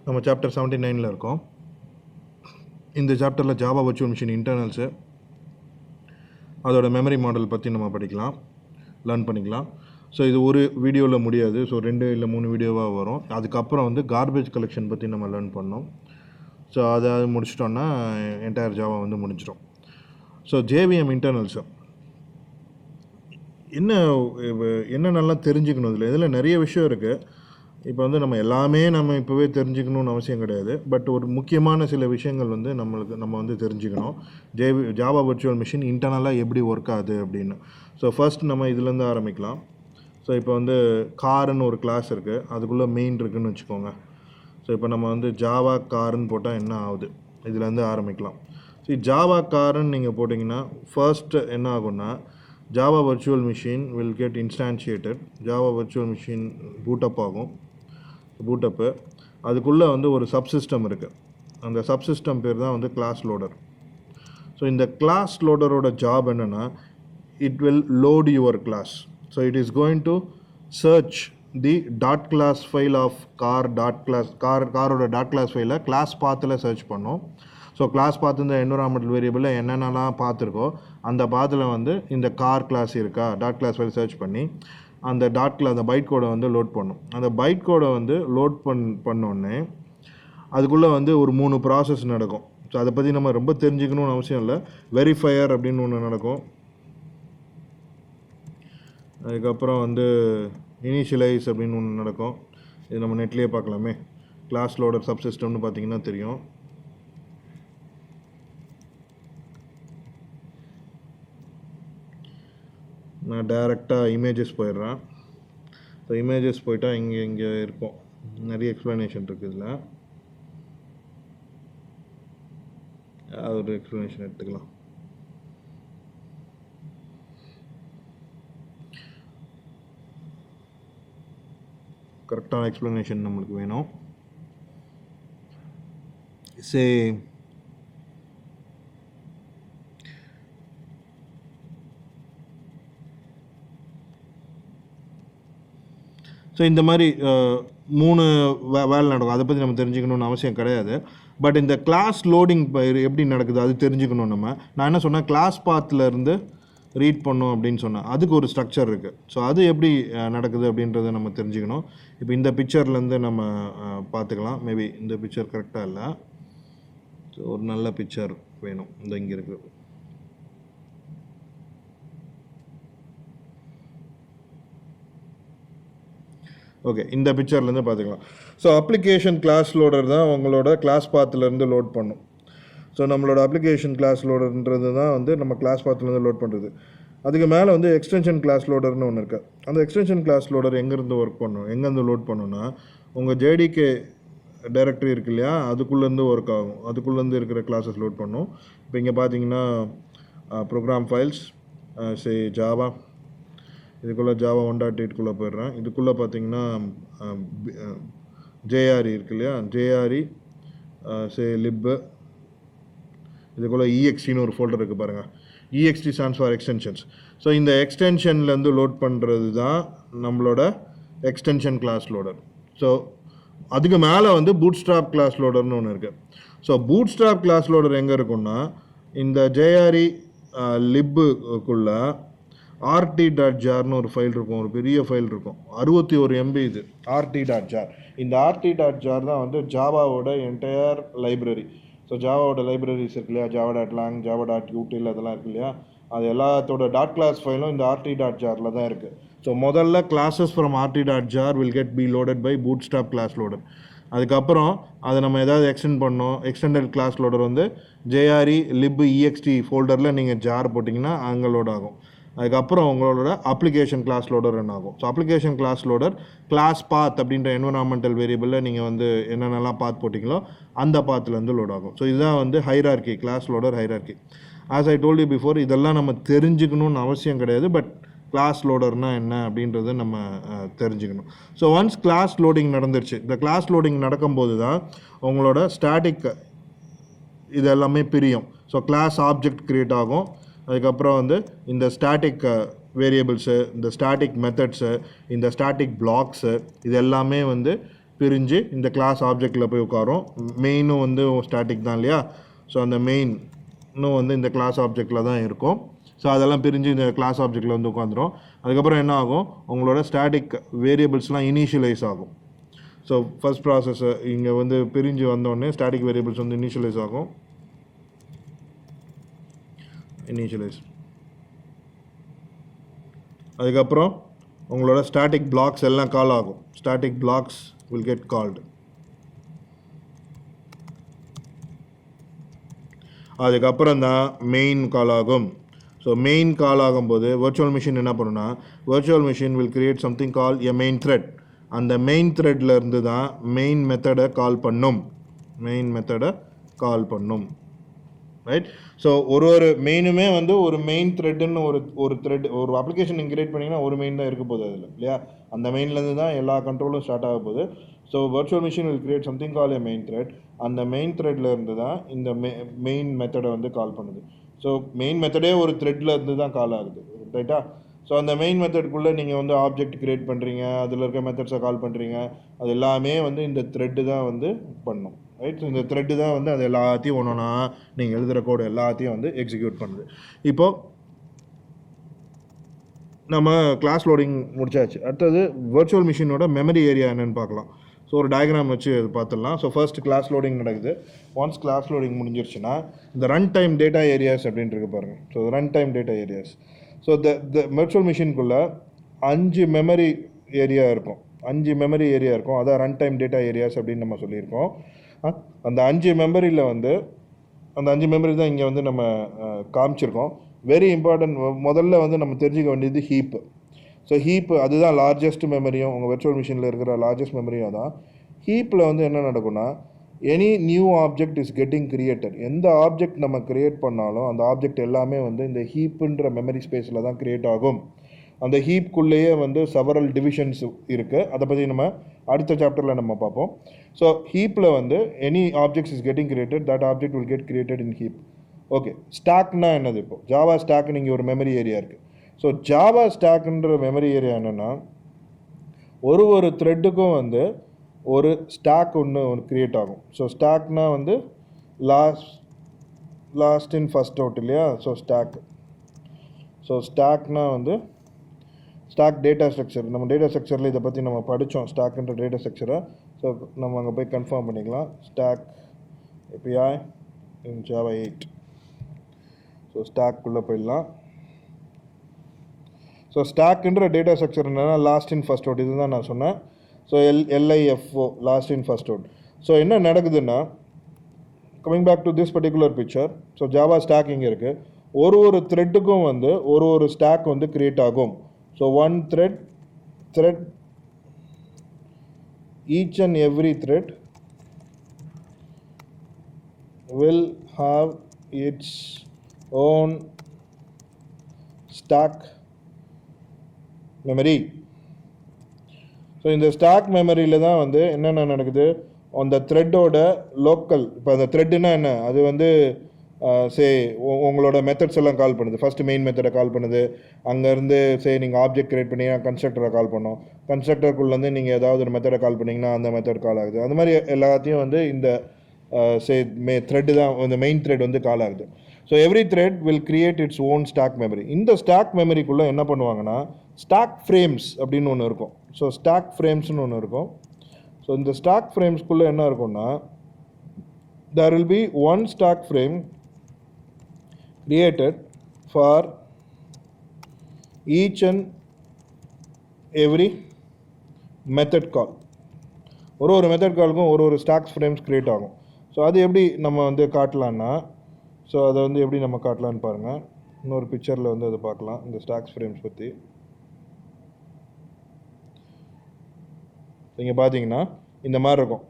நம்ம சாப்டர் 79ல் இருக்கோம். இந்த சாப்டரில் ஜாவா வர்ச்சுவல் மிஷின் இன்டர்னல்ஸு, அதோட மெமரி மாடல் பற்றி நம்ம படிக்கலாம், லேர்ன் பண்ணிக்கலாம். ஸோ இது ஒரு வீடியோவில் முடியாது. ஸோ 2 இல்லை 3 வீடியோவாக வரும். அதுக்கப்புறம் வந்து கார்பேஜ் கலெக்ஷன் பற்றி நம்ம லேர்ன் பண்ணோம். ஸோ அதை முடிச்சிட்டோன்னா என்டையர் ஜாவா வந்து முடிஞ்சிடும். ஸோ ஜேவிஎம் இன்டர்னல்ஸு என்னென்னலாம் தெரிஞ்சுக்கணும் இதில் நிறைய விஷயம் இருக்குது. இப்போ வந்து நம்ம எல்லாமே நம்ம இப்போவே தெரிஞ்சுக்கணும்னு அவசியம் கிடையாது. பட் ஒரு முக்கியமான சில விஷயங்கள் வந்து நம்ம வந்து தெரிஞ்சுக்கணும். ஜாவா வர்ச்சுவல் மிஷின் இன்டர்னலாக எப்படி ஒர்க் ஆகுது அப்படின்னு. ஸோ ஃபர்ஸ்ட் நம்ம இதுலேருந்து ஆரம்பிக்கலாம். ஸோ இப்போ வந்து காருன்னு ஒரு கிளாஸ் இருக்குது, அதுக்குள்ளே மெயின் இருக்குதுன்னு வச்சுக்கோங்க. ஸோ இப்போ நம்ம வந்து ஜாவா காருன்னு போட்டால் என்ன ஆகுது, இதுலேருந்து ஆரம்பிக்கலாம். ஸோ ஜாவா காருன்னு நீங்கள் போட்டிங்கன்னா ஃபர்ஸ்ட் என்ன ஆகும்னா, Java virtual machine will get instantiated. Java virtual machine boot up ஆகும். பூட்டப்பு அதுக்குள்ளே வந்து ஒரு சப்சிஸ்டம் இருக்குது. அந்த சப்சிஸ்டம் பேர் தான் வந்து கிளாஸ் லோடர். ஸோ இந்த கிளாஸ் லோடரோட ஜாப் என்னென்னா, it will load your class. So it is going to search the dot class file of காரோட டாட் கிளாஸ் ஃபைலை கிளாஸ் பாத்தில் சர்ச் பண்ணோம். ஸோ கிளாஸ் பார்த்து இந்த என்விரான்மெண்டல் வேரியபிளில் என்னென்னலாம் பார்த்துருக்கோ அந்த பாத்தில் வந்து இந்த கார் கிளாஸ் இருக்கா, டாட் கிளாஸ் ஃபைல் சர்ச் பண்ணி அந்த அந்த பைட் கோடை வந்து லோட் பண்ணும். அந்த பைட் கோடை வந்து லோட் பண்ணோடனே அதுக்குள்ளே வந்து ஒரு 3 ப்ராசஸ் நடக்கும். ஸோ அதை பற்றி நம்ம ரொம்ப தெரிஞ்சுக்கணும்னு அவசியம் இல்லை. வெரிஃபையர் அப்படின்னு ஒன்று நடக்கும். அதுக்கப்புறம் வந்து இனிஷியலைஸ் அப்படின்னு ஒன்று நடக்கும். இது நம்ம நெட்லேயே பார்க்கலாமே. கிளாஸ் லோடர் சப்சிஸ்டம்னு பார்த்தீங்கன்னா தெரியும். நான் டைரெக்டாக இமேஜஸ் போயிடுறேன். ஸோ இமேஜஸ் போயிட்டால் இங்கே இருக்கும், நிறைய எக்ஸ்ப்ளனேஷன் இருக்குது. இதில் ஒரு எக்ஸ்ப்ளனேஷன் எடுத்துக்கலாம். கரெக்டான எக்ஸ்ப்ளனேஷன் நம்மளுக்கு வேணும். ஸோ இந்த மாதிரி 3 வேலை நடக்கும். அதை பற்றி நம்ம தெரிஞ்சுக்கணுன்னு அவசியம் கிடையாது. பட் இந்த கிளாஸ் லோடிங் எப்படி நடக்குது அது தெரிஞ்சுக்கணும். நான் என்ன சொன்னேன், கிளாஸ் பாத்துலேருந்து ரீட் பண்ணோம் அப்படின்னு சொன்னேன். அதுக்கு ஒரு ஸ்ட்ரக்சர் இருக்குது. ஸோ அது எப்படி நடக்குது அப்படின்றத நம்ம தெரிஞ்சுக்கணும். இப்போ இந்த பிக்சர்லேருந்து நம்ம பார்த்துக்கலாம். மேபி இந்த பிக்சர் கரெக்டாக இல்லை. ஸோ ஒரு நல்ல பிக்சர் வேணும். இங்கே இருக்குது. ஓகே, இந்த பிக்சர்லேருந்து பார்த்துக்கலாம். ஸோ அப்ளிகேஷன் கிளாஸ் லோடர் தான் உங்களோட கிளாஸ் பாத்துலேருந்து லோட் பண்ணும். ஸோ நம்மளோட அப்ளிகேஷன் கிளாஸ் லோடர்ன்றது தான் வந்து நம்ம கிளாஸ் பாத்துலேருந்து லோட் பண்ணுறது. அதுக்கு மேலே வந்து எக்ஸ்டென்ஷன் கிளாஸ் லோடர்னு ஒன்று இருக்குது. அந்த எக்ஸ்டென்ஷன் கிளாஸ் லோடர் எங்கேருந்து ஒர்க் பண்ணும், எங்கேருந்து லோட் பண்ணுன்னா, உங்கள் ஜேடிகே டைரக்டரி இருக்கு இல்லையா, அதுக்குள்ளேருந்து ஒர்க் ஆகும். அதுக்குள்ளேருந்து இருக்கிற கிளாஸஸ் லோட் பண்ணும். இப்போ இங்கே பார்த்தீங்கன்னா ப்ரோக்ராம் ஃபைல்ஸ், ஜாவா, இதுக்குள்ளே ஜாவா 1.8 போயிடுறேன். இதுக்குள்ளே பார்த்தீங்கன்னா ஜேஆர்இ இருக்கு இல்லையா, ஜேஆர்இ லிப்பு, இதுக்குள்ளே இஎக்ஸ்டின்னு ஒரு ஃபோல்டர் இருக்குது பாருங்கள். இஎக்ஸ்டி ஸ்டாண்ட்ஸ் ஃபார் எக்ஸ்டென்ஷன்ஸ். ஸோ இந்த எக்ஸ்டென்ஷன்லேருந்து லோட் பண்ணுறது தான் நம்மளோட எக்ஸ்டென்ஷன் கிளாஸ் லோடர். ஸோ அதுக்கு மேலே வந்து பூட்ஸ்ட்ராப் கிளாஸ் லோடர்னு ஒன்று இருக்குது. ஸோ பூட்ஸ்ட்ராப் கிளாஸ் லோடர் எங்கே இருக்குன்னா, இந்த ஜேஆர்இ லிப்புக்குள்ளே rt.jar ஒரு ஃபைல் இருக்கும், ஒரு பெரிய ஃபைல் இருக்கும், 61 MB. இது rt.jar. இந்த rt.jar தான் வந்து ஜாவாவோட என்டையர் லைப்ரரி. ஸோ ஜாவாவோட லைப்ரரிஸ் இருக்கு இல்லையா, java.lang, java.util அதெல்லாம் இருக்கு இல்லையா, அது எல்லாத்தோட டாட் கிளாஸ் ஃபைலும் இந்த rt.jarல தான் இருக்குது. ஸோ முதல்ல classes from rt.jar will get be loaded by bootstrap class loader. அதுக்கப்புறம் அதை நம்ம ஏதாவது எக்ஸ்டெண்ட் பண்ணோம், எக்ஸ்டெண்டட் கிளாஸ் லோடர் வந்து ஜேஆர்இ லிப் இஎக்ஸ்டி ஃபோல்டரில் நீங்கள் ஜார் போட்டிங்கன்னா அங்கே லோட் ஆகும். அதுக்கப்புறம் உங்களோட அப்ளிகேஷன் கிளாஸ் லோடர் ரன் ஆகும். So application class loader class path அப்படின்ற என்விரான்மெண்டல் வேரியபிளில் நீங்கள் வந்து என்னென்னலாம் பாத் போட்டிங்களோ அந்த பாத்துலேருந்து லோட் ஆகும். ஸோ இதுதான் வந்து hierarchy, class loader hierarchy. As I told you before, இதெல்லாம் நம்ம தெரிஞ்சுக்கணும்னு அவசியம் கிடையாது. பட் கிளாஸ் லோடர்னால் என்ன அப்படின்றத நம்ம தெரிஞ்சுக்கணும். ஸோ ஒன்ஸ் கிளாஸ் லோடிங் நடந்துருச்சு, இந்த கிளாஸ் லோடிங் நடக்கும்போது தான் உங்களோட ஸ்டாட்டிக் இது எல்லாமே பிரியும். ஸோ கிளாஸ் ஆப்ஜெக்ட் க்ரியேட் ஆகும். அதுக்கப்புறம் வந்து இந்த ஸ்டாட்டிக் வேரியபிள்ஸு, இந்த ஸ்டாட்டிக் மெத்தட்ஸு, இந்த ஸ்டாட்டிக் பிளாக்ஸு, இது எல்லாமே வந்து பிரிஞ்சு இந்த கிளாஸ் ஆப்ஜெக்டில் போய் உட்காரும். மெயினும் வந்து ஸ்டாட்டிக் தான் இல்லையா, ஸோ அந்த மெயினும் வந்து இந்த கிளாஸ் ஆப்ஜெக்டில் தான் இருக்கும். ஸோ அதெல்லாம் பிரிஞ்சு இந்த கிளாஸ் ஆப்ஜெக்டில் வந்து உட்காந்துரும். அதுக்கப்புறம் என்ன ஆகும், உங்களோட ஸ்டாட்டிக் வேரியபிள்ஸ்லாம் இனிஷியலைஸ் ஆகும். ஸோ ஃபர்ஸ்ட் ப்ராசஸ் இங்கே வந்து பிரிஞ்சு வந்தோடனே ஸ்டாட்டிக் வேரியபிள்ஸ் வந்து இனிஷியலைஸ் ஆகும். இனிஷியலைஸ் அதுக்கப்புறம் உங்களோட ஸ்டாட்டிக் பிளாக்ஸ் எல்லாம் கால் ஆகும். Static blocks will get called. அதுக்கப்புறம் தான் மெயின் கால் ஆகும். ஸோ மெயின் கால் ஆகும்போது வர்ச்சுவல் மிஷின் என்ன பண்ணுன்னா, virtual machine will create something call a main thread. அந்த மெயின் த்ரெட்ல இருந்து தான் மெயின் மெத்தடை கால் பண்ணும். ரைட். ஸோ ஒரு மெயினுமே வந்து ஒரு மெயின் த்ரெட்டுன்னு ஒரு த்ரெட், ஒரு அப்ளிகேஷன் நீங்கள் கிரியேட் பண்ணிங்கன்னா ஒரு மெயின் தான் இருக்க போகுது அதில் இல்லையா. அந்த மெயின்லேருந்து தான் எல்லா கண்ட்ரோலும் ஸ்டார்ட் ஆக போகுது. So virtual machine will create something call a main thread. அந்த மெயின் த்ரெட்ல இருந்து தான் இந்த மெயின் மெத்தடை வந்து கால் பண்ணுது. ஸோ மெயின் மெத்தடே ஒரு த்ரெட்ல இருந்து தான் கால் ஆகுது, ரைட்டா. ஸோ அந்த மெயின் மெத்தடுக்குள்ளே நீங்கள் வந்து ஆப்ஜெக்ட் கிரியேட் பண்ணுறீங்க, அதில் இருக்க மெத்தட்ஸை கால் பண்ணுறீங்க, அது எல்லாமே வந்து இந்த த்ரெட்டு தான் வந்து பண்ணும், ரைட். ஸோ இந்த த்ரெட்டு தான் வந்து அது எல்லாத்தையும் ஒன்றுனா நீங்கள் எழுதுகிற கோடு எல்லாத்தையும் வந்து எக்ஸிக்யூட் பண்ணுது. இப்போது நம்ம கிளாஸ் லோடிங் முடிச்சாச்சு. அடுத்தது வர்ச்சுவல் மிஷினோட மெமரி ஏரியா என்னென்னு பார்க்கலாம். ஸோ ஒரு டயக்ராம் வச்சு அது பார்த்துடலாம். ஸோ ஃபர்ஸ்ட் கிளாஸ் லோடிங் நடக்குது. ஒன்ஸ் கிளாஸ் லோடிங் முடிஞ்சிருச்சுன்னா இந்த ரன் டைம் டேட்டா ஏரியாஸ் அப்படின்ட்டு இருக்கு பாருங்கள். So run time data areas, so the virtual மிஷினுக்குள்ளே 5 மெமரி ஏரியா இருக்கும். 5 மெமரி ஏரியா இருக்கும். அதான் ரன் டைம் டேட்டா ஏரியாஸ் அப்படின்னு நம்ம சொல்லியிருக்கோம். அந்த 5 மெமரியில் வந்து அந்த 5 மெமரி தான் இங்கே வந்து நம்ம காமிச்சிருக்கோம். Very important. முதல்ல வந்து நம்ம தெரிஞ்சுக்க வேண்டியது ஹீப்பு. ஸோ ஹீப்பு அதுதான் லார்ஜஸ்ட் மெமரியும், உங்கள் வர்ச்சுவல் மிஷினில் இருக்கிற லார்ஜஸ்ட் மெமரியும் தான். ஹீப்பில் வந்து என்ன நடக்கும்னா, any new object is getting created. எந்த ஆப்ஜெக்ட் நம்ம கிரியேட் பண்ணாலும் அந்த ஆப்ஜெக்ட் எல்லாமே வந்து இந்த ஹீப்புன்ற மெமரி ஸ்பேஸில் தான் கிரியேட் ஆகும். அந்த ஹீப்குள்ளேயே வந்து செவரல் டிவிஷன்ஸ் இருக்குது. அதை பற்றி நம்ம அடுத்த சாப்டரில் நம்ம பார்ப்போம். ஸோ ஹீப்பில் வந்து any objects is getting created, that object will get created in heap. Okay, ஸ்டாக்னா என்னது? இப்போ ஜாவா ஸ்டாக்னு இங்கே ஒரு மெமரி ஏரியா இருக்குது. ஸோ ஜாவா ஸ்டாக்ன்ற மெமரி ஏரியா என்னென்னா, ஒரு த்ரெட்டுக்கும் வந்து ஒரு ஸ்டாக் ஒன்று கிரியேட் ஆகும். ஸோ ஸ்டாக்னா வந்து லாஸ்ட் இன் ஃபர்ஸ்ட் அவுட் இல்லையா. ஸோ ஸ்டாக்னா வந்து ஸ்டாக் டேட்டா ஸ்ட்ரக்சர். நம்ம டேட்டா ஸ்ட்ரக்சரில் இதை பற்றி நம்ம படித்தோம், ஸ்டாக்ன்ற டேட்டா ஸ்ட்ரக்சரை. ஸோ நம்ம அங்கே போய் கன்ஃபார்ம் பண்ணிக்கலாம். Stack API in Java 8. So ஸ்டாக்குள்ளே போயிடலாம். ஸோ ஸ்டாக்ன்ற டேட்டா ஸ்ட்ரக்சர் என்னென்னா லாஸ்ட் இன் ஃபர்ஸ்ட் அவுட், இதுதான் நான் சொன்னேன். So LIFO, last in first out. So என்ன நடக்குதுன்னா, coming back to this particular picture. So Java stack இங்கே இருக்குது. ஒரு த்ரெட்டுக்கும் வந்து ஒரு ஸ்டாக் வந்து கிரியேட் ஆகும். So one thread each and every thread will have its own stack memory. So இந்த ஸ்டாக் மெமரியில் தான் வந்து என்னென்ன நடக்குது, அந்த த்ரெட்டோட லோக்கல். இப்போ அந்த த்ரெட்டுனா என்ன, அது வந்து உங்களோட மெத்தட்ஸ் எல்லாம் கால் பண்ணுது. ஃபஸ்ட்டு மெயின் மெத்தடை கால் பண்ணுது. அங்கேருந்து நீங்கள் ஆப்ஜெக்ட் கிரியேட் பண்ணிங்கன்னா கன்ஸ்ட்ரக்டரை கால் பண்ணோம். கன்ஸ்ட்ரக்டருக்குள்ளேருந்து நீங்கள் ஏதாவது ஒரு மெத்தடை கால் பண்ணிங்கன்னா அந்த மெத்தட் கால் ஆகுது. அந்த மாதிரி எல்லாத்தையும் வந்து இந்த த்ரெட்டு தான், இந்த மெயின் த்ரெட் வந்து கால் ஆகுது. So every thread will create its own stack memory. இந்த ஸ்டாக் மெமரிக்குள்ளே என்ன பண்ணுவாங்கன்னா, ஸ்டாக் ஃப்ரேம்ஸ் அப்படின்னு ஒன்று இருக்கும். ஸோ ஸ்டாக் ஃப்ரேம்ஸ்னு ஒன்று இருக்கும். ஸோ இந்த ஸ்டாக் ஃப்ரேம்ஸ்குள்ளே என்ன இருக்கும்னா, there will be one stack frame created for each and every method call. ஒரு மெத்தட் காலுக்கும் ஒரு ஸ்டாக் ஃப்ரேம்ஸ் கிரியேட் ஆகும். ஸோ அது எப்படி நம்ம வந்து காட்டலான்னா, ஸோ அதை வந்து எப்படி நம்ம காட்டலான்னு பாருங்கள். இன்னொரு பிக்சரில் வந்து அதை பார்க்கலாம், இந்த ஸ்டாக்ஸ் ஃப்ரேம்ஸ் பற்றி. இங்கே பார்த்தீங்கன்னா இந்த மாதிரி இருக்கும்.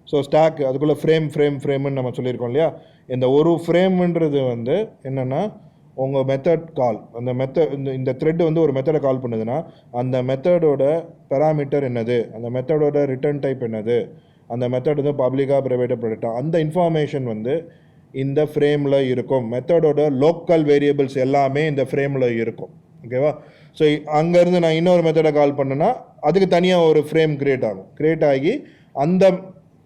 ஸோ ஸ்டாக் அதுக்குள்ளே ஃப்ரேம்னு நம்ம சொல்லியிருக்கோம் இல்லையா. இந்த ஒரு ஃப்ரேம்ன்றது வந்து என்னென்னா, உங்கள் மெத்தட் கால், அந்த இந்த த்ரெட் வந்து ஒரு மெத்தடை கால் பண்ணுதுன்னா அந்த மெத்தடோட பேராமீட்டர் என்னது, அந்த மெத்தடோட ரிட்டர்ன் டைப் என்னது, அந்த மெத்தட் வந்து பப்ளிக்காக ப்ரைவேட்டாக ப்ரொடக்டாக, அந்த இன்ஃபர்மேஷன் வந்து இந்த ஃப்ரேமில் இருக்கும். மெத்தடோட லோக்கல் வேரியபிள்ஸ் எல்லாமே இந்த ஃப்ரேமில் இருக்கும். ஓகேவா. ஸோ அங்கேருந்து நான் இன்னொரு மெத்தடை கால் பண்ணேன்னா அதுக்கு தனியாக ஒரு ஃப்ரேம் க்ரியேட் ஆகி அந்த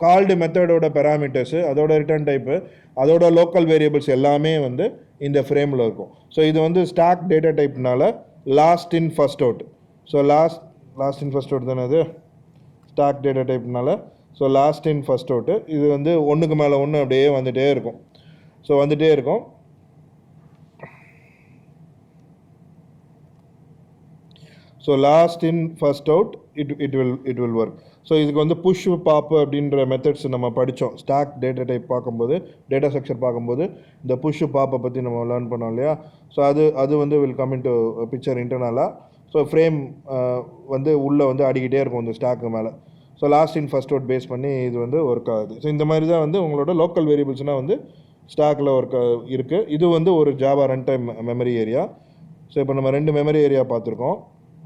கால்டு மெத்தடோட பேராமீட்டர்ஸு, அதோட ரிட்டர்ன் டைப்பு, அதோட லோக்கல் வேரியபிள்ஸ் எல்லாமே வந்து இந்த ஃப்ரேமில் இருக்கும். ஸோ இது வந்து ஸ்டாக் டேட்டா டைப்னால last in first out. So last in first out தானே அது ஸ்டாக் டேட்டா டைப்னால. So last in first out இது வந்து ஒன்றுக்கு மேலே ஒன்று அப்படியே வந்துகிட்டே இருக்கும். ஸோ வந்துகிட்டே இருக்கும். So last in first out it will work. So இதுக்கு வந்து புஷ் பாப் அப்படின்ற மெத்தட்ஸ் நம்ம படித்தோம் ஸ்டாக் டேட்டா டைப் பார்க்கும்போது, டேட்டா ஸ்ட்ரக்சர் பார்க்கும்போது இந்த புஷ் பாப்பை பற்றி நம்ம லேர்ன் பண்ணோம் இல்லையா. ஸோ அது வந்து will come in to picture இன்டர்னலாக. ஸோ ஃப்ரேம் வந்து உள்ளே வந்து அடிக்கிட்டே இருக்கும் இந்த ஸ்டாக்கு மேலே. So last in first out base பண்ணி இது வந்து ஒர்க் ஆகுது. ஸோ இந்த மாதிரி தான் வந்து உங்களோட லோக்கல் வேரியபிள்ஸ்னால் வந்து ஸ்டாக்கில் ஒர்க் இருக்குது. இது வந்து ஒரு Java run time memory area. So இப்போ நம்ம 2 மெமரி ஏரியா பார்த்துருக்கோம்.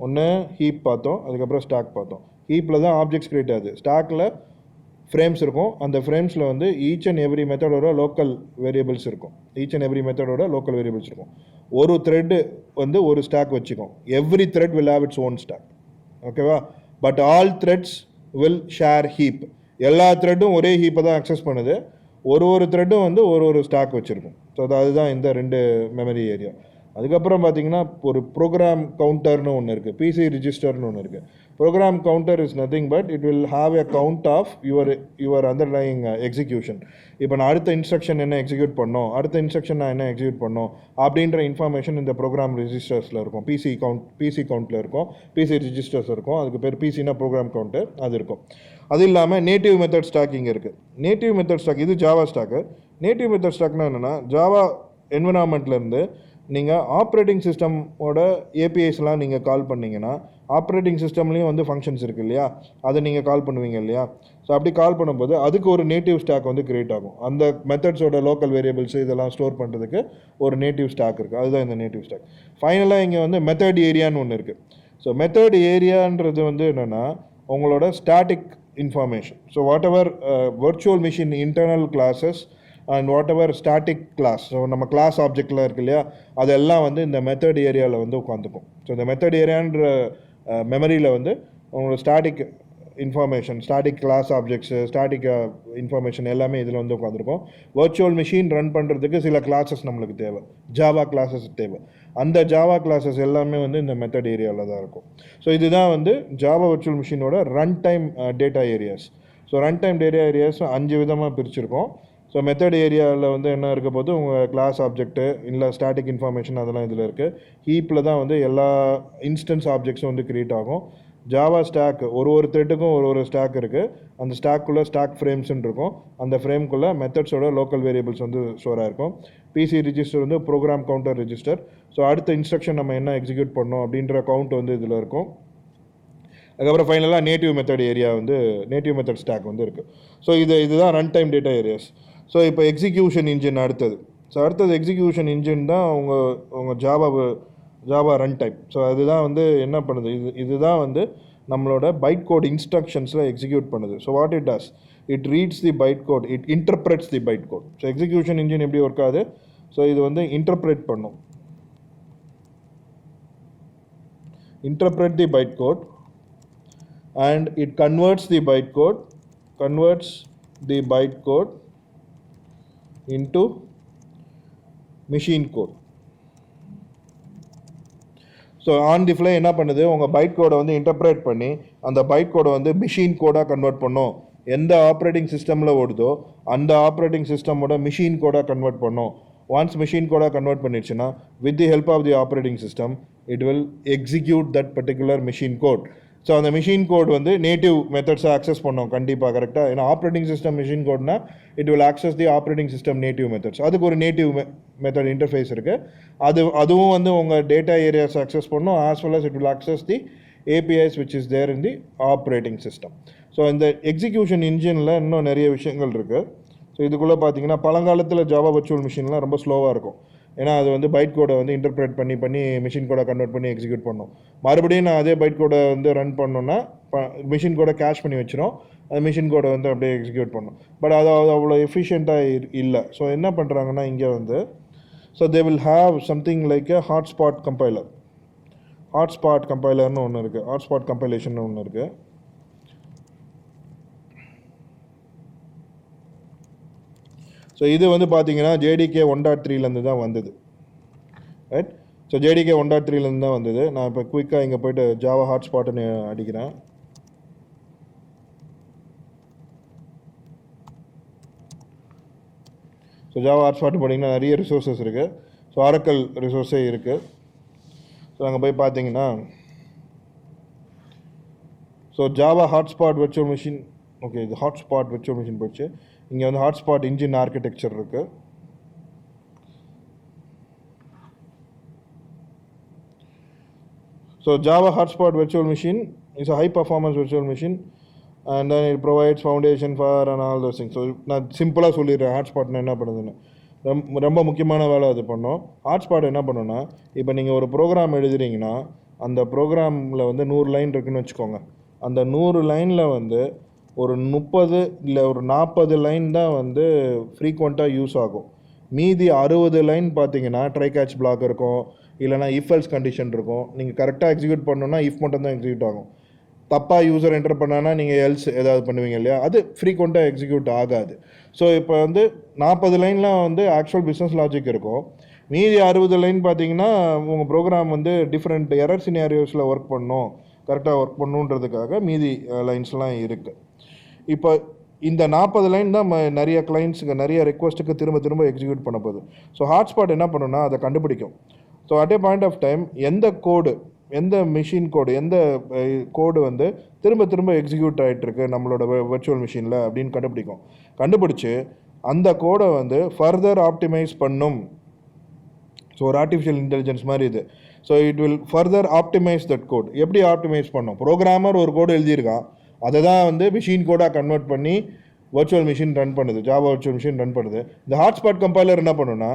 ஒன்று ஹீப் பார்த்தோம், அதுக்கப்புறம் ஸ்டாக் பார்த்தோம். ஹீப்பில் தான் ஆப்ஜெக்ட்ஸ் கிரியேட் ஆகுது, ஸ்டாக்கில் ஃப்ரேம்ஸ் இருக்கும். அந்த ஃப்ரேம்ஸில் வந்து ஈச் அண்ட் எவ்ரி மெத்தடோட லோக்கல் வேரியபிள்ஸ் இருக்கும். ஒரு த்ரெட்டு வந்து ஒரு ஸ்டாக் வச்சுக்கும். Every thread will have its own stack. ஓகேவா? But all threads will share heap. எல்லா த்ரெட்டும் ஒரே ஹீப்பை தான் அக்சஸ் பண்ணுது. ஒரு த்ரெட்டும் வந்து ஒரு ஸ்டாக் வச்சுருக்கும். ஸோ அதுதான் இந்த 2 மெமரி ஏரியா. அதுக்கப்புறம் பார்த்தீங்கன்னா ஒரு ப்ரோக்ராம் கவுண்டர்னு ஒன்று இருக்குது, பிசி ரிஜிஸ்டர்னு ஒன்று இருக்குது. Program counter is nothing but it will have a count of your underlying execution. இப்போ நான் அடுத்த இன்ஸ்ட்ரக்ஷன் என்ன எக்ஸிக்யூட் பண்ணோம், அடுத்த இன்ஸ்ட்ரக்ஷன் நான் என்ன எக்ஸிக்யூட் பண்ணோம் அப்படின்ற இன்ஃபர்மேஷன் இந்த ப்ரோக்ராம் ரிஜிஸ்டர்ஸில் இருக்கும். பிசி கவுண்ட்டில் இருக்கும், பிசி ரிஜிஸ்டர்ஸ் இருக்கும். அதுக்கு பேர் பிசினா ப்ரோக்ராம் கவுண்டர், அது இருக்கும். அது இல்லாமல் நேட்டிவ் மெத்தட் ஸ்டாக் இங்கே இருக்குது. நேட்டிவ் மெத்தட் ஸ்டாக் இது ஜாவா ஸ்டாக்கு. நேட்டிவ் மெத்தட் ஸ்டாக்னா என்னென்னா, ஜாவா என்விரான்மெண்ட்லேருந்து நீங்கள் ஆப்ரேட்டிங் சிஸ்டமோட ஏபிஐஸ்லாம் நீங்கள் கால் பண்ணிங்கன்னா, ஆப்ரேட்டிங் சிஸ்டம்லேயும் வந்து ஃபங்க்ஷன்ஸ் இருக்குது இல்லையா, அதை நீங்கள் கால் பண்ணுவீங்க இல்லையா. ஸோ அப்படி கால் பண்ணும்போது அதுக்கு ஒரு நேட்டிவ் ஸ்டாக் வந்து க்ரியேட் ஆகும். அந்த மெத்தட்ஸோட லோக்கல் வேரியபிள்ஸ் இதெல்லாம் ஸ்டோர் பண்ணுறதுக்கு ஒரு நேட்டிவ் ஸ்டாக் இருக்குது. அதுதான் இந்த நேட்டிவ் ஸ்டாக். ஃபைனலாக இங்கே வந்து மெத்தட் ஏரியான்னு ஒன்று இருக்குது. ஸோ மெத்தட் ஏரியான்றது வந்து என்னென்னா உங்களோட static information. So whatever virtual machine internal classes and whatever static class, so நம்ம கிளாஸ் ஆப்ஜெக்டில் இருக்கு இல்லையா, அதெல்லாம் வந்து இந்த மெத்தட் ஏரியாவில் வந்து உட்காந்துக்கும். ஸோ இந்த மெத்தட் ஏரியான்ற மெமரியில் வந்து உங்களோட static information, static class objects, static information எல்லாமே இதில் வந்து உட்காந்துருக்கும். வர்ச்சுவல் மிஷின் ரன் பண்ணுறதுக்கு சில கிளாஸஸ் நம்மளுக்கு தேவை, ஜாவா கிளாஸஸ் தேவை. அந்த ஜாவா கிளாஸஸ் எல்லாமே வந்து இந்த மெத்தட் ஏரியாவில் தான் இருக்கும். ஸோ இதுதான் வந்து ஜாவா வர்ச்சுவல் மிஷினோட run time data areas. So run time data areas 5 விதமாக பிரிச்சிருக்கோம். ஸோ மெத்தட் ஏரியாவில் வந்து என்ன இருக்க போது உங்கள் கிளாஸ் ஆப்ஜெக்ட்டு இல்லை ஸ்டாட்டிக் இன்ஃபர்மேஷன் அதெல்லாம் இதில் இருக்குது. ஹீப்பில் தான் வந்து எல்லா இன்ஸ்டன்ஸ் ஆப்ஜெக்ட்ஸும் வந்து க்ரியேட் ஆகும். ஜாவா ஸ்டாக் ஒரு த்ரெட்டுக்கும் ஒரு ஸ்டாக் இருக்குது. அந்த ஸ்டாக்குள்ளே ஸ்டாக் ஃப்ரேம்ஸ்ன்னு இருக்கும். அந்த ஃப்ரேம்குள்ளே மெத்தட்ஸோட லோக்கல் வேரியபிள்ஸ் வந்து ஸ்டோராக இருக்கும். பிசி ரிஜிஸ்டர் வந்து ப்ரோக்ராம் கவுண்டர் ரிஜிஸ்டர். ஸோ அடுத்த இன்ஸ்ட்ரக்ஷன் நம்ம என்ன எக்ஸிக்யூட் பண்ணோம் அப்படின்ற கவுண்ட் வந்து இதில் இருக்கும். அதுக்கப்புறம் ஃபைனலாக நேட்டிவ் மெத்தட் ஏரியா வந்து நேட்டிவ் மெத்தட் ஸ்டாக் வந்து இருக்குது. ஸோ இதுதான் run time data areas. So இப்போ எக்ஸிக்யூஷன் இன்ஜின் அடுத்தது. ஸோ அடுத்தது எக்ஸிக்யூஷன் இன்ஜின் தான் உங்கள் ஜாவா ரன் டைம். ஸோ அதுதான் வந்து என்ன பண்ணுது, இதுதான் வந்து நம்மளோட பைட் கோட் இன்ஸ்ட்ரக்ஷன்ஸில் எக்ஸிக்யூட் பண்ணுது. So what it does, it reads the byte code, it interprets the byte code. So execution engine எப்படி ஒர்க் ஆகுது, ஸோ இது வந்து இன்டர்பிரேட் பண்ணும், interpret the byte code and it converts the byte code into machine code. So on the fly என்ன பண்ணுது, உங்கள் byte கோடை வந்து இன்டர்பிரேட் பண்ணி அந்த பைட் கோடை வந்து மிஷின் கோடாக கன்வெர்ட் பண்ணும். எந்த ஆப்ரேட்டிங் சிஸ்டமில் ஓடுதோ அந்த ஆப்ரேட்டிங் சிஸ்டமோட மிஷின் கோடாக கன்வெர்ட் பண்ணும். ஒன்ஸ் மிஷின் கோடாக கன்வெர்ட் பண்ணிடுச்சுன்னா with the help of the operating system it will execute that particular machine code. So அந்த மிஷின் கோட் வந்து நேட்டிவ் மெத்தட்ஸை ஆக்சஸ் பண்ணோம் கண்டிப்பாக கரெக்டாக. ஏன்னா ஆப்ரேட்டிங் சிஸ்டம் மிஷின் கோட்னா it will access the operating system native methods. அதுக்கு ஒரு நேட்டிவ் மெத்தட் இன்டர்ஃபேஸ் இருக்குது. அதுவும் வந்து உங்கள் டேட்டா ஏரியாஸ் ஆக்சஸ் பண்ணும், as well as it will access the APIs which is there in the operating system. So இந்த execution இன்ஜினில் இன்னும் நிறைய விஷயங்கள் இருக்குது. ஸோ இதுக்குள்ளே பார்த்தீங்கன்னா பழங்காலத்தில் ஜாவா வர்ச்சுவல் மிஷின்லாம் ரொம்ப ஸ்லோவாக இருக்கும். ஏன்னா அது வந்து பைட் கோடை வந்து இன்டர்பிரேட் பண்ணி மிஷின் கோடை கன்வெர்ட் பண்ணி எக்ஸிக்யூட் பண்ணோம். மறுபடியும் நான் அதே பைட் கோடை வந்து ரன் பண்ணோன்னா மிஷின் கோடை கேஷ் பண்ணி வச்சிடும், அது மிஷின் கோடை வந்து அப்படியே எக்ஸிக்யூட் பண்ணும். பட் அது அவ்வளோ எஃபிஷியண்ட்டாக இல்லை. ஸோ என்ன பண்ணுறாங்கன்னா இங்கே வந்து so they will have something like a hotspot compiler. Hotspot கம்பைலர்னு ஒன்று இருக்குது, ஹாட்ஸ்பாட் கம்பைலேஷன் ஒன்று இருக்குது. ஸோ இது வந்து பார்த்தீங்கன்னா JDK 1.3லேருந்து தான் வந்தது, ரைட்? ஸோ JDK 1.3லேருந்து தான் வந்தது. நான் இப்போ குயிக்காக இங்கே போய்ட்டு ஜாவா ஹாட்ஸ்பாட்டுன்னு அடிக்கிறேன். ஸோ ஜாவா ஹாட்ஸ்பாட் போட்டிங்கன்னா நிறைய ரிசோர்ஸஸ் இருக்குது. ஸோ ஆரக்கல் ரிசோர்ஸே இருக்குது. ஸோ அங்கே போய் பார்த்தீங்கன்னா so Java hotspot virtual machine, okay இது ஹாட்ஸ்பாட் விர்ச்சுவல் மிஷின் போச்சு. இங்கே வந்து ஹாட்ஸ்பாட் இன்ஜின் ஆர்கிடெக்சர் இருக்குது. So Java hotspot virtual machine is a high performance virtual machine and then it provides foundation for and all those things. So நான் சிம்பிளாக சொல்லிடுறேன் ஹாட்ஸ்பாட்னா என்ன பண்ணுதுன்னு. ரொம்ப முக்கியமான வேலை அது பண்ணோம். ஹாட்ஸ்பாட் என்ன பண்ணுன்னா, இப்போ நீங்கள் ஒரு ப்ரோக்ராம் எழுதுறீங்கன்னா அந்த ப்ரோக்ராமில் வந்து 100 லைன் இருக்குதுன்னு வச்சுக்கோங்க. அந்த 100 லைனில் வந்து ஒரு 30 இல்லை ஒரு 40 லைன் தான் வந்து ஃப்ரீக்வெண்ட்டாக யூஸ் ஆகும். மீதி 60 லைன் பார்த்தீங்கன்னா ட்ரை கேட்ச் பிளாக் இருக்கும், இல்லைனா இஃப் எல்ஸ் கண்டிஷன் இருக்கும். நீங்கள் கரெக்டாக எக்ஸிக்யூட் பண்ணணுன்னா இஃப் மட்டும் தான் எக்ஸிக்யூட் ஆகும். தப்பாக யூசர் என்டர் பண்ணானா நீங்கள் எல்ஸ் ஏதாவது பண்ணுவீங்க இல்லையா, அது ஃப்ரீக்வெண்ட்டாக எக்ஸிக்யூட் ஆகாது. ஸோ இப்போ வந்து 40 லைன்லாம் வந்து ஆக்சுவல் பிஸ்னஸ் லாஜிக் இருக்கும். மீதி 60 லைன் பார்த்தீங்கன்னா உங்கள் ப்ரோக்ராம் வந்து டிஃப்ரெண்ட் எரர் சினாரியோஸில் ஒர்க் பண்ணணும், கரெக்டாக ஒர்க் பண்ணணுன்றதுக்காக மீதி லைன்ஸ்லாம் இருக்குது. இப்போ இந்த 40 லைன் தான் நிறைய கிளைண்ட்ஸுக்கு நிறைய ரெக்வஸ்ட்டுக்கு திரும்ப திரும்ப எக்ஸிக்யூட் பண்ண போகுது. ஸோ ஹாட்ஸ்பாட் என்ன பண்ணுன்னா அதை கண்டுபிடிக்கும். So at a point of time எந்த மிஷின் கோடு எந்த கோடு வந்து திரும்ப திரும்ப எக்ஸிக்யூட் ஆகிட்டுருக்கு நம்மளோட விர்ச்சுவல் மிஷினில் அப்படின்னு கண்டுபிடிச்சி அந்த கோடை வந்து ஃபர்தர் ஆப்டிமைஸ் பண்ணும். ஸோ ஒரு ஆர்டிஃபிஷியல் இன்டெலிஜென்ஸ் மாதிரி இது. So it will further optimise that code. எப்படி ஆப்டிமைஸ் பண்ணும்? ப்ரோக்ராமர் ஒரு கோடு எழுதியிருக்கான், அதை தான் வந்து மிஷின் கோடாக கன்வெர்ட் பண்ணி வர்ச்சுவல் மிஷின் ரன் பண்ணுது, ஜாவா வர்ச்சுவல் மிஷின் ரன் பண்ணுது. இந்த ஹாட்ஸ்பாட் கம்பைலர் என்ன பண்ணுன்னா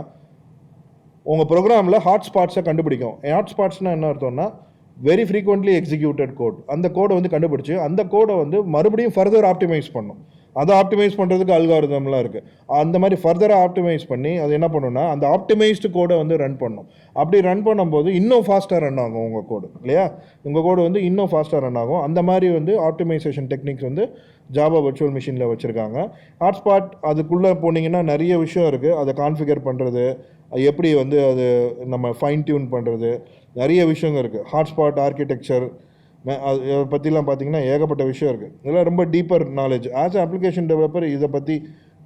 உங்கள் ப்ரோக்ராமில் ஹாட்ஸ்பாட்ஸை கண்டுபிடிக்கும். ஹாட்ஸ்பாட்ஸ்னால் என்ன அர்த்தம்னா வெரி ஃப்ரீக்வெண்ட்லி எக்ஸிக்யூட்டட் கோட். அந்த கோடை வந்து கண்டுபிடிச்சி அந்த கோடை வந்து மறுபடியும் ஃபர்தர் ஆப்டிமைஸ் பண்ணும். அதை ஆப்டிமைஸ் பண்ணுறதுக்கு அல்காரிதம்லாம் இருக்குது. அந்த மாதிரி ஃபர்தராக ஆப்டிமைஸ் பண்ணி அது என்ன பண்ணுன்னா அந்த ஆப்டிமைஸ்டு கோடை வந்து ரன் பண்ணும். அப்படி ரன் பண்ணும்போது இன்னும் ஃபாஸ்ட்டாக ரன் ஆகும் உங்கள் கோடு இல்லையா, உங்கள் கோடு வந்து இன்னும் ஃபாஸ்ட்டாக ரன் ஆகும். அந்த மாதிரி வந்து ஆப்டிமைசேஷன் டெக்னிக்ஸ் வந்து ஜாவா வர்ச்சுவல் மிஷினில் வச்சுருக்காங்க. ஹாட்ஸ்பாட் அதுக்குள்ளே போனீங்கன்னா நிறைய விஷயம் இருக்குது. அதை கான்ஃபிகர் பண்ணுறது, எப்படி வந்து அது நம்ம ஃபைன் டியூன் பண்ணுறது, நிறைய விஷயங்கள் இருக்குது. ஹாட்ஸ்பாட் ஆர்கிடெக்சர் அதை பற்றிலாம் பார்த்திங்கன்னா ஏகப்பட்ட விஷயம் இருக்குது. இதெல்லாம் ரொம்ப deeper knowledge. As a application developer இதை பற்றி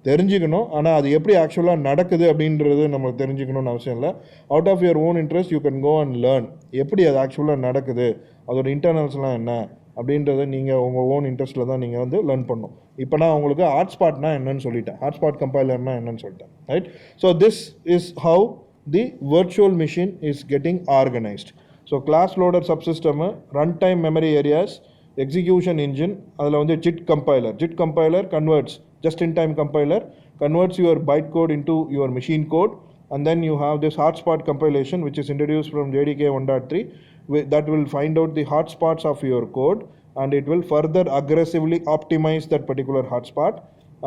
தெரிஞ்சுக்கணும். ஆனால் அது எப்படி ஆக்சுவலாக நடக்குது அப்படின்றது நம்ம தெரிஞ்சுக்கணும்னு அவசியம் இல்லை. Out of your own interest you can go and learn எப்படி அது ஆக்சுவலாக நடக்குது, அதோட இன்டர்னல்ஸ்லாம் என்ன அப்படின்றத நீங்கள் உங்கள் ஓன் இன்ட்ரெஸ்ட்டில் தான் நீங்கள் வந்து லேர்ன் பண்ணணும். இப்போ நான் உங்களுக்கு ஹாட்ஸ்பாட்னா என்னன்னு சொல்லிட்டேன், ஹாட்ஸ்பாட் கம்பைலர்னா என்னன்னு சொல்லிட்டேன், right? So this is how the virtual machine is getting organised. So class loader subsystem, run time memory areas, execution engine, அதில் வந்து JIT compiler converts, just in time compiler converts your bytecode into your machine code, and then you have this hotspot compilation which is introduced from JDK 1.3 that will find out the hotspots of your code, and it will further aggressively optimize that particular hotspot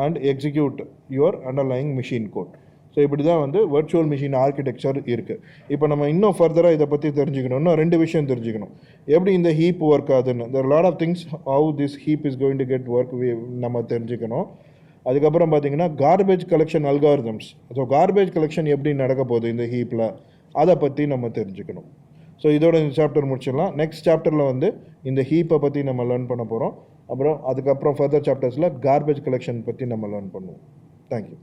and execute your underlying machine code. So இப்படி தான் வந்து virtual machine architecture இருக்குது. இப்போ நம்ம இன்னும் ஃபர்தராக இதை பற்றி தெரிஞ்சுக்கணும்னா 2 விஷயம் தெரிஞ்சுக்கணும். எப்படி இந்த ஹீப் ஒர்க் ஆகுதுன்னு, there are a lot of things how this heap is going to get work நம்ம தெரிஞ்சுக்கணும். அதுக்கப்புறம் பார்த்தீங்கன்னா garbage collection algorithms. So garbage collection எப்படி நடக்க போகுது இந்த ஹீப்பில், அதை பற்றி நம்ம தெரிஞ்சுக்கணும். ஸோ இதோட இந்த சாப்டர் முடிச்சிடலாம். நெக்ஸ்ட் சாப்டரில் வந்து இந்த ஹீப்பை பற்றி நம்ம லேர்ன் பண்ண போகிறோம். அதுக்கப்புறம் ஃபர்தர் சாப்டர்ஸில் கார்பேஜ் கலெக்ஷன் பற்றி நம்ம லேர்ன் பண்ணுவோம். தேங்க்யூ.